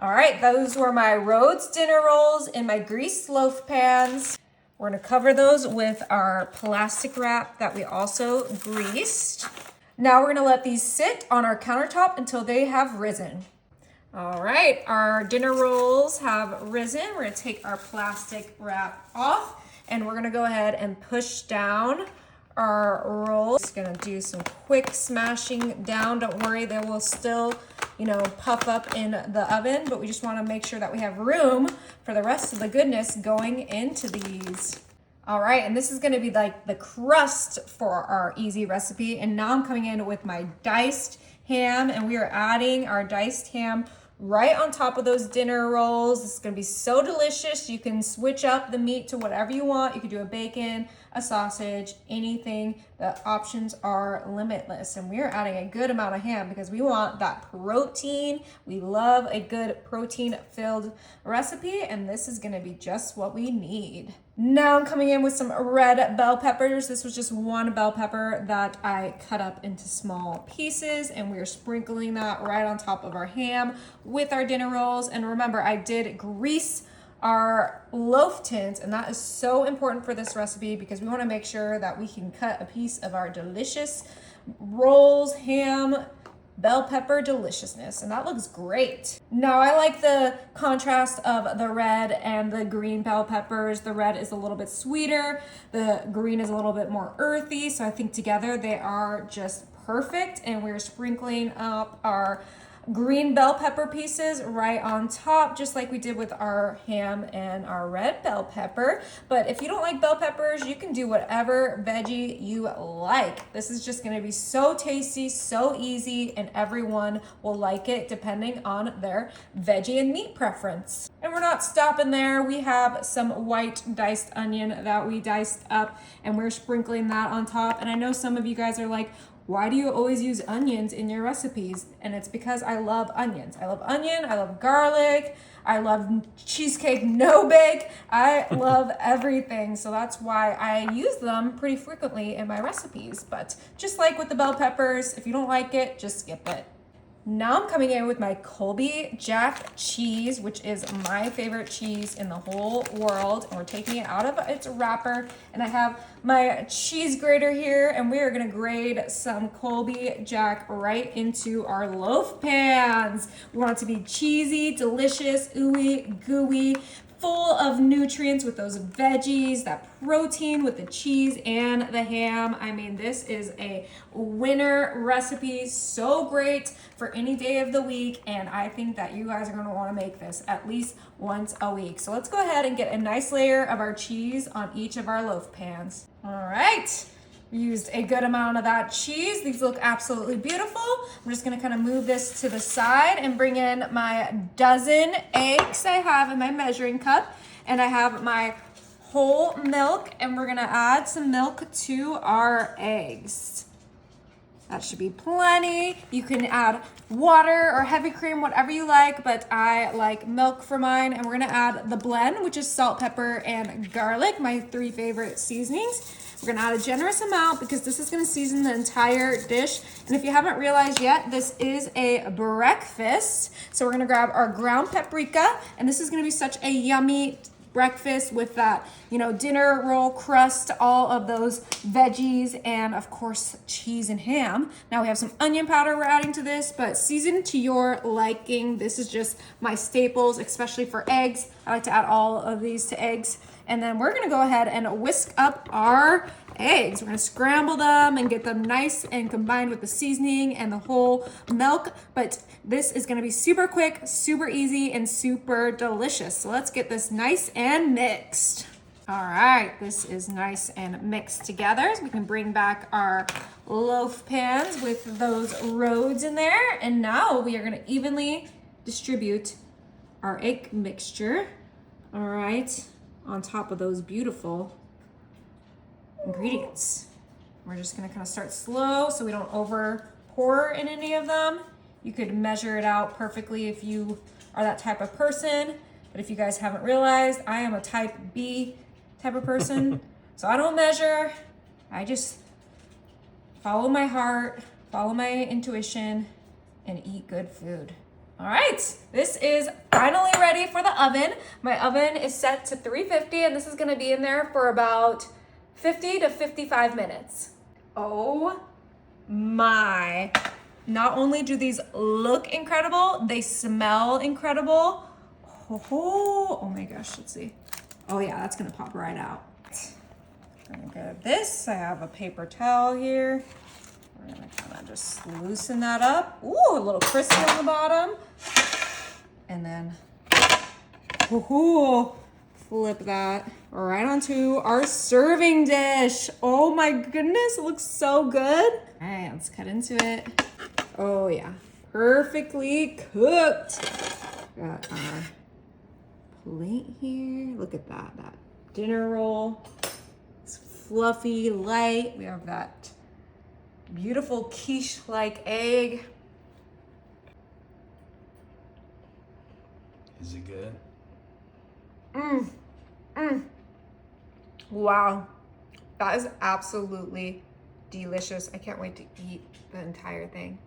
All right, those were my Rhodes dinner rolls in my greased loaf pans. We're gonna cover those with our plastic wrap that we also greased. Now we're gonna let these sit on our countertop until they have risen. All right, our dinner rolls have risen. We're gonna take our plastic wrap off and we're gonna go ahead and push down our rolls. Just gonna do some quick smashing down. Don't worry, they will still, puff up in the oven, but we just wanna make sure that we have room for the rest of the goodness going into these. All right, and this is gonna be like the crust for our easy recipe. And now I'm coming in with my diced ham, and we are adding our diced ham right on top of those dinner rolls. This is gonna be so delicious. You can switch up the meat to whatever you want. You could do a bacon, a sausage, anything. The options are limitless. And we are adding a good amount of ham because we want that protein. We love a good protein-filled recipe, and this is gonna be just what we need. Now I'm coming in with some red bell peppers. This was just one bell pepper that I cut up into small pieces, and we are sprinkling that right on top of our ham with our dinner rolls. And remember, I did grease our loaf tins, and that is so important for this recipe because we want to make sure that we can cut a piece of our delicious rolls, ham, bell pepper deliciousness, and that looks great. Now I like the contrast of the red and the green bell peppers. The red is a little bit sweeter, the green is a little bit more earthy, so I think together they are just perfect. And we're sprinkling up our green bell pepper pieces right on top, just like we did with our ham and our red bell pepper. But if you don't like bell peppers, you can do whatever veggie you like. This is just gonna be so tasty, so easy, and everyone will like it depending on their veggie and meat preference. And we're not stopping there. We have some white diced onion that we diced up, and we're sprinkling that on top. And I know some of you guys are like, why do you always use onions in your recipes? And it's because I love onions. I love onion, I love garlic, I love cheesecake no bake. I love everything. So that's why I use them pretty frequently in my recipes. But just like with the bell peppers, if you don't like it, just skip it. Now I'm coming in with my Colby Jack cheese, which is my favorite cheese in the whole world. And we're taking it out of its wrapper. And I have my cheese grater here, and we are gonna grate some Colby Jack right into our loaf pans. We want it to be cheesy, delicious, ooey, gooey, full of nutrients with those veggies, that protein with the cheese and the ham. I mean, this is a winner recipe, so great for any day of the week, and I think that you guys are gonna wanna make this at least once a week. So let's go ahead and get a nice layer of our cheese on each of our loaf pans. All right. We used a good amount of that cheese. These look absolutely beautiful. I'm just gonna kind of move this to the side and bring in my dozen eggs I have in my measuring cup. And I have my whole milk, and we're gonna add some milk to our eggs. That should be plenty. You can add water or heavy cream, whatever you like, but I like milk for mine. And we're gonna add the blend, which is salt, pepper, and garlic, my 3 favorite seasonings. We're gonna add a generous amount because this is gonna season the entire dish. And if you haven't realized yet, this is a breakfast. So we're gonna grab our ground paprika, and this is gonna be such a yummy breakfast with that, dinner roll crust, all of those veggies, and of course, cheese and ham. Now we have some onion powder we're adding to this, but season to your liking. This is just my staples, especially for eggs. I like to add all of these to eggs. And then we're gonna go ahead and whisk up our eggs. We're gonna scramble them and get them nice and combined with the seasoning and the whole milk. But this is gonna be super quick, super easy, and super delicious. So let's get this nice and mixed. All right, this is nice and mixed together. So we can bring back our loaf pans with those Rhodes in there. And now we are gonna evenly distribute our egg mixture, all right, on top of those beautiful ingredients. We're just gonna kind of start slow so we don't over pour in any of them. You could measure it out perfectly if you are that type of person. But if you guys haven't realized, I am a type B type of person. So I don't measure, I just follow my heart, follow my intuition, and eat good food. All right, this is finally ready for the oven. My oven is set to 350 and this is gonna be in there for about 50 to 55 minutes. Oh my. Not only do these look incredible, they smell incredible. Oh my gosh, let's see. Oh yeah, that's gonna pop right out. I'm gonna grab this. I have a paper towel here. We're gonna kind of just loosen that up. Ooh, a little crispy on the bottom. And then, flip that right onto our serving dish. Oh my goodness, it looks so good. All right, let's cut into it. Oh yeah, perfectly cooked. Got our plate here. Look at that dinner roll. It's fluffy, light. We have that beautiful quiche-like egg. Is it good? Wow, that is absolutely delicious. I can't wait to eat the entire thing.